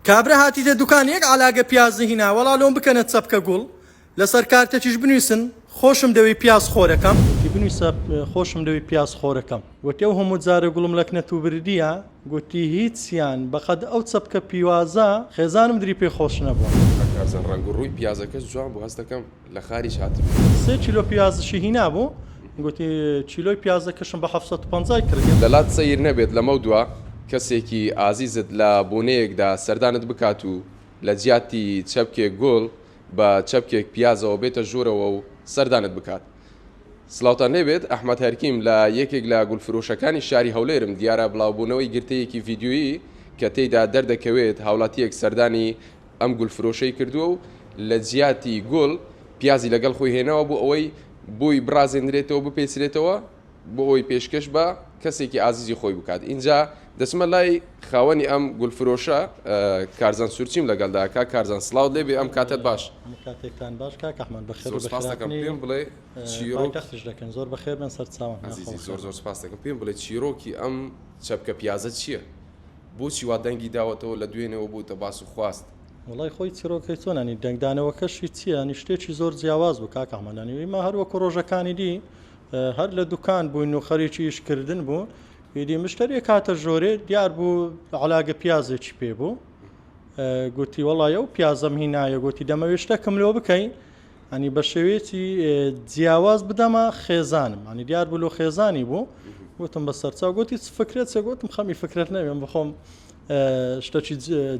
کابرا هاتیتە دوکانێک علاگە پیازە هینا وەڵا لۆم بکەنە چەپکە گوڵ لەسەر کارتێکیش بنووسن خۆشم دەوی پیاز خۆرەکەم بنووسە خۆشم دەوی پیاز خۆرەکەم گوتی ئەو هەموو جارە گوڵم لەکنە تو بردیە گوتی هیچیان بەقەد ئەو چەپکە پیوازە خێزانم دری پێ خۆش نەبووە کارزان ڕەنگ و ڕووی پیازەکەش جوان بوو هەست دەکەم لە خاریش هاتم 3 کیلۆ پیازشی هینا بوو گوتی چیلۆی پیازەکەشم بە 750 کرد لەلات سەیر نەبێت لەمە دووە کەسێکی ئازیزت لە بوونەیەکدا سەردانت بکات و لە جیاتی چەپکێک گوڵ بە چەپکێک پیازەوە بێتە ژوورەوە و سەردانت بکات. سلااوتان لێبێت ئەحمەد هەرکیم لە یەکێک لە گولفرۆشەکانی شاری هەولێرم دیارە بڵاوبوونەوەی گرتەیەکی ڤیددیۆیی کە تێیدا دەردەکەوێت هاوڵاتیەک سەردانی ئەم گولفرۆشەی کردووە و لە جیاتی گوڵ پیازی لەگەڵ خۆی هێنەوە بۆ ئەوەی بووی برازێنرێتەوە بپێچرێتەوە بۆ ئەوی پێشکەش بە کەسێکی ئازیزی خۆی بکات. اینجا دەچمە لای خاوەنی ئەم گولفرۆشە کارزان سوورچیم لەگەڵدا کا کارزان سلااو لێبێ ئەم کاتت باش کاتێکتان باش کا کەحمان بەخێر پێم بڵێ چیرۆکەش دەکەن زۆر بەخێر بن سەر چاوان زۆر سپاس دەکەم پێم بڵێ چیرۆکی ئەم چەپکە پیازە چییە؟ بۆچی وا دەنگی داوەتەوە لە دوێنەوە بووتە باس و خواست وڵای خۆی چیرۆکەی چۆنانی دەنگدانەوەکەشی چییە شتێکی زۆر جیاواز بوو کاک ئەحمەدانی ما هەروەکو ڕۆژەکانی دی هەر لە دوکان بووین و خەریکی ئیشکردن بوو ویدی مشتری کاتە ژۆرێ دیار بوو علاگە پیازێکی پێ بوو گوتی وڵایە و پیازەم هینایە گوتی دەمەوێشتەکەم لەوە بکەین ئەنی بە شێوێتی جیاواز بدەمە خێزانم ئەنی دیار بوو لۆ خێزانی بوو گوتم بە سەرچاو گوتی فکرێت گوتم خەمی فکرێت نەوێم بخۆم شتێکی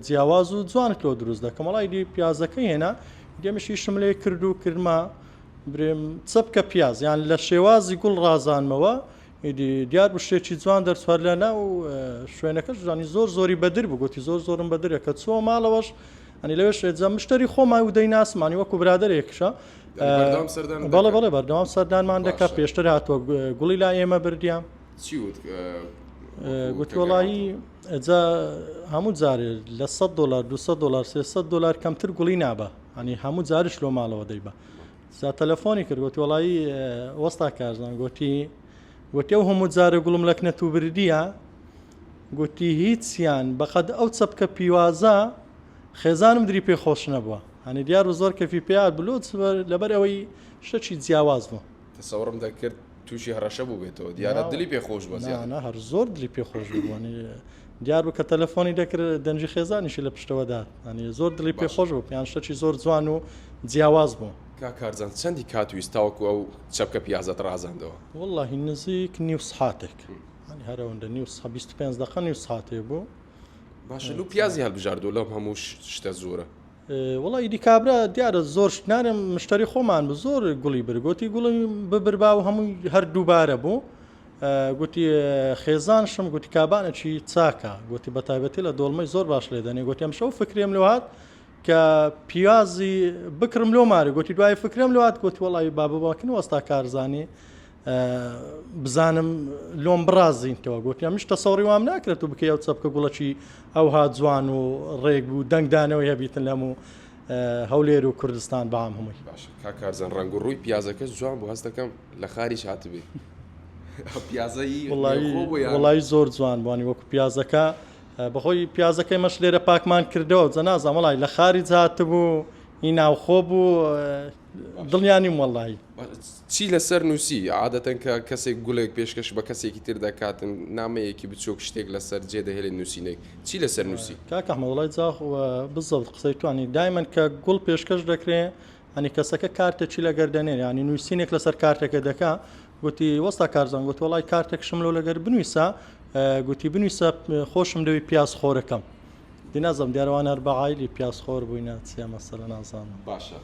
جیاواز و جوانت لۆ دروست دەکەم وڵای دی پیازەکەی هێنا دێمەشی شم لێ کرد و کردمە برێم چەپکە پیاز یان لە شێوازی گوڵ ڕازانمەوە دیار بوو شتێکی جوان دەرسوار لە ناو شوێنەکەش ژانی زۆری بەدر بوو گوتی زۆرم بەدرە کە چوە ماڵەوەش ئەنی لەوێش جە مشتری خۆمای و دەیناسمانی وەکو برادەرێکشە بەڵێ بەردەوام سەردانمان دەکات پێشتر هاتووە گوڵی لا ئێمە بردیان گوتی وڵایی ئەجا هەموو جارێ لە $100 $200 $300 کەمتر گوڵی نابە ئەنی هەموو جارش لۆ ماڵەوە دەیبە زا تەلەفۆنی کرد گوتی وڵایی وەستا کارزان گوتی ئەو هەموو جارە گوڵم لەکنە تو بردیە گوتی هیچیان بەقەد ئەو چەپکە پیوازە خێزانم دری پێ خۆش نەبووە هەنی دیار و زۆر کەفی پێات بلوت لەبەر ئەوەی شتێکی جیاواز بوو تەسەوڕم دەکرد تووشی هەڕەشە بوو بێتەوە دیارە دلی پێ خۆش بە هەر زۆر دلی پێ خۆش بووانی دیار بوو کە تەلەفۆنی دەکرد دەنجی خێزانیشی لە پشتەوەدات ئەنی زۆر دلی پێ خۆش بوو پێیان شتێکی زۆر جوان و جیاواز بوو کارزان چەندی کاتویستاوەکو ئەو چەپکە پیازەت ڕازاندەوە وڵی نزیک نیو سعاتێک هەرەوەندە 25 دقە نیو سعاتێ بوو باشە لو پیازی هەڵبژاردووە لەم هەموو شتە زۆرە وڵی دیکابرا دیارە زۆر نارم مشتری خۆمان بە زۆر گوڵی برگوتی گوڵی ببربا و هەموو هەر دووبارە بوو گوتی خێزانشم گوتی کابانێکی چاکە گوتی بە تایبەتی لە دۆڵمەی زۆر باش لێ دەنێ گوتی ئەمشەو فکرێم لەوات کە پیازی بکرم لۆ مارە گوتی دوای فکرم لەوات گوتی وڵی بابەکن وەستا کارزانی بزانم لۆم برازینەوە گوتی ئەمیش تەسەوڕی وام ناکرێت و بکەی ئەو چەپکە گوڵەکی ئەوها جوان و ڕێک بوو دەنگدانەوەی هەبیتن لەم و هەولێر و کوردستان بەعام هەمووی کارزان ڕەنگ و ڕووی پیازەکەش جوان بوو هەست دەکەم لە خاریش هاتبێ پیازایی وڵی زۆر جوان بوانی وەکو پیازەکە بەخۆی پیازەکەی مەش لێرە پاکمان کردەوە جەنازە وڵی لە خارج هاتبوو این ناوخۆ بوو دڵیانیم وەڵی چی لەسەر نووسی عادەتەن کە کەسێک گوڵێک پێشکەش بە کەسێکی تر دەکاتن نامەیەکی بچۆک شتێک لەسەر جێ دەهێڵێت نووسینێک چی لەسەر نووسی کاکەحمە وڵی جاخ بزەوت قسەی توانی دایمەن کە گوڵ پێشکەش دەکرێت ئەنی کەسەکە کارتێکی لەگەردەنێن ینی نووسینێک لەسەر کارتێکە دەکا گوتی وەستا کارزان گوت وڵی کارتێکشم لۆ لەگەر بنوویسە گوتی بنوویسە خۆشم دەوی پیاز خۆرەکەم دینازم دیارەوان هەر بەعایلی پیاز خۆر بووینە چیە مەسەلە نازانم باشە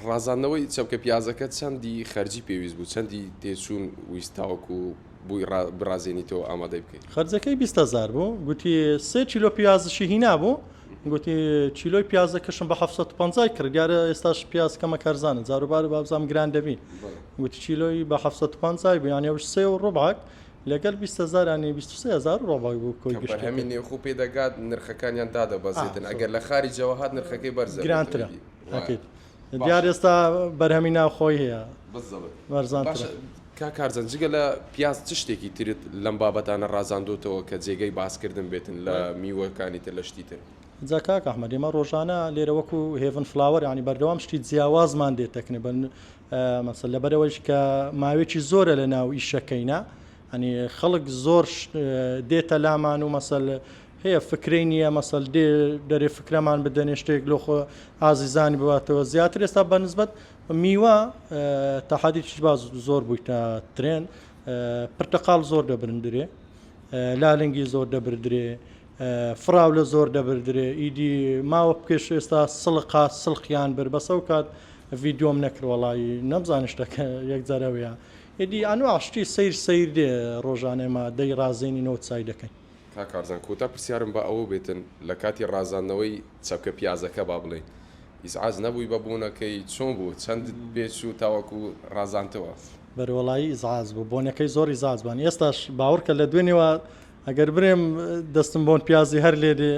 ڕازاندنەوەی چەپکە پیازەکە چەندی خەرجی پێویست بوو چەندی تێچوون ویستاوەکو بووی برازێنیتەوە ئامادەی بکەیت خەرجەکەی 20,000 بوو گوتی 3 کیلۆ پیازشی هینا بوو گوتی چیلۆی پیازەکەشم بە 750 کرد دیارە ئێستاش پیاز کەمە کارزانە جاروبار بابزام گران دەبی گوتی چیلۆی بە 750 بوو یانێ 3 و ڕۆبعک لەگەڵ 20,000 ینی 23,000 ڕۆبعک بوو کۆی گشت هەمی نێخۆ پێدەگات نرخەکانیان دادەبەزێتن ئەگەر لە خاریجەوە هات نرخەکەی بەرزە گرانترە دیار ئێستا بەرهەمی ناوخۆی هەیە بەرزانترە کارزان جگە لە پیاز چ شتێکی ترت لەم بابەتانە ڕازاندۆتەوە کە جێگەی باسکردن بێتن لە میوەکانی تر لە شتی تر جا کاک ئەحمەد ئێمە ڕۆژانە لێرە وەکو هێڤن فلاوەر ینی بەردەوام شتی جیاوازمان دێتەکنێ بن مەسەل لەبەرەوەیش کە ماوێکی زۆرە لە ناو ئیشەکەینە ئەنی خەڵک زۆر دێتە لامان و مەسەل هەیە فکرەی نییە مەسەل دەرێ فکرەمان بدەنێ شتێک لۆخۆ ئازیزانی بواتەوە زیاتر ئێستا بەنسبەت میوە تاحادیش باز زۆر بوویتە ترێن پرتەقال زۆر دەبرندرێ لالنگی زۆر دەبردرێ فراو لە زۆر دەبردرێ ئیدی ماوە بکەش ئێستا سڵقات سڵقیان بر بەسە و کات ڤیددیۆم نەکردوەڵی نەمزانانی شتەکە یەکجارەوەیە ئیدی ئەنواشتی سیر دێ ڕۆژانێمە دەی ڕازێنینەوە چای دەکەین تا کارزان کۆتا پرسیارم بە ئەوە بێتن لە کاتی ڕازاندنەوەی چەپکە پیازەکە با بڵێن ئیسعاز نەبووی بە بوونەکەی چۆن بوو چەند بێت و تاوەکو ڕازانتەوە بەرەوەڵایی ئیزعاز بوو بۆنەکەی زۆر ئیزازبان ئێستاش باوەڕکە لە دوێنێەوە ئەگەر برێم دەستم بۆن پیازی هەر لێدێ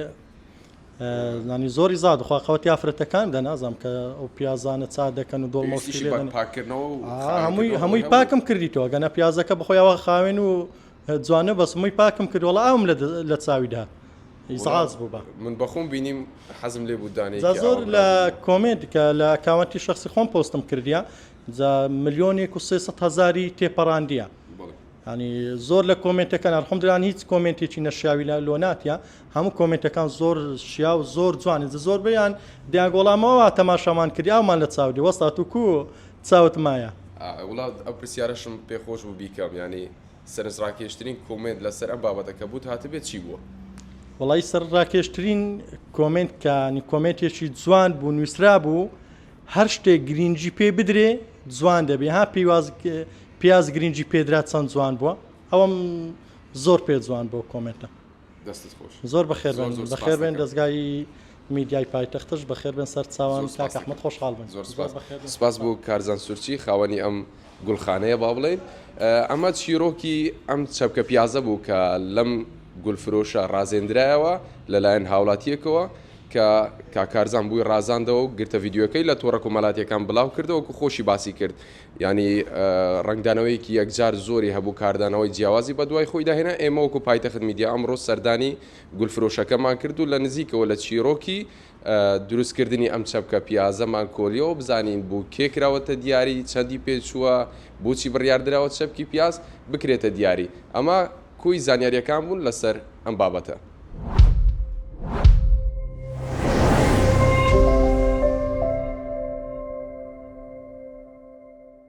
نانی زۆری زاد خواقەوەتی ئافرەتەکان دەنازم کە ئەو پیازانە چا دەکەن و دۆڵمۆسی هەمووی پاکم کردیتەوە گەنە پیازەکە بخۆیەوە خاوێن و جوانە بەس مووی پاکم کردوڵە ئەوم لە چاویدا ئیزعاز بوو بە من بەخۆم بینیم حەزم لێ بودانێ زۆر لە کۆمنت کە لە کاوەنتی شخصی خۆم پۆستم کردیا جا 1,300,000 تێپەڕاندیە ینی زۆر لە کۆمنتەکان ئەلحەمدولیلا هیچ کۆمنتێکی نەشیاوی لە ناتە هەموو کۆمنتەکان زۆر شیا و زۆر جوانی زۆر بەیان دیاگۆڵامەوە تەماشامان کردی ئەومان لە چاودی وەستات و کو چاوت مایە وڵات ئەو پرسیارەشم پێخۆش بوو بیکەم ینی سەرنجڕاکێشترین کۆمنت لەسەر ئەم بابەتەکە بوو هاتبێت چی بووە وڵی سەرڕاکێشترین کۆمنت کانی کۆمنتێکی جوان بوو نووسرا بوو هەر شتێک گرنگجی پێ بدرێ جوان دەبێ ها پیاز گرنگجی پێدرا چەند جوان بووە ئەوم زۆر پێ جوان بۆ کۆمنتە زۆر بەخێربێن دەستگای میدیای پایتەختش بەخێربێن سەر چاوان کاک ئەحمەد خۆشحاڵ بن سپاس بۆ کارزان سورچی خاوەنی ئەم گولخانەیە با بڵێن ئەمە چیرۆکی ئەم چەپکە پیازە بوو کە لەم گولفرۆشە ڕازێنرایەوە لەلایەن هاوڵاتیەکەوە کە کاکارزان بووی ڕازاندەوە و گرتە ڤیددیوەکەی لە تۆڕە کۆمەڵاتیەکان بڵاو کردەوە و خۆشی باسی کرد ینی ڕنگدانەوەیکی یەکجار زۆری هەبوو کاردانەوەی جیاوازی بە دوای خۆی داهێنا ئێمە وەکو پایتەخت میدیا ئەمڕۆ سەردانی گولفرۆشەکەمان کرد و لە نزیکەوە لە چیرۆکی دروستکردنی ئەم چەپکە پیازەمان کۆلیەوە بزانین بوو کێکراوەتە دیاری چەندی پێچووە بۆچی بڕیاردراوە چەپکی پیاز بکرێتە دیاری ئەمە کوی زانیاریەکان بوون لەسەر ئەم بابەتە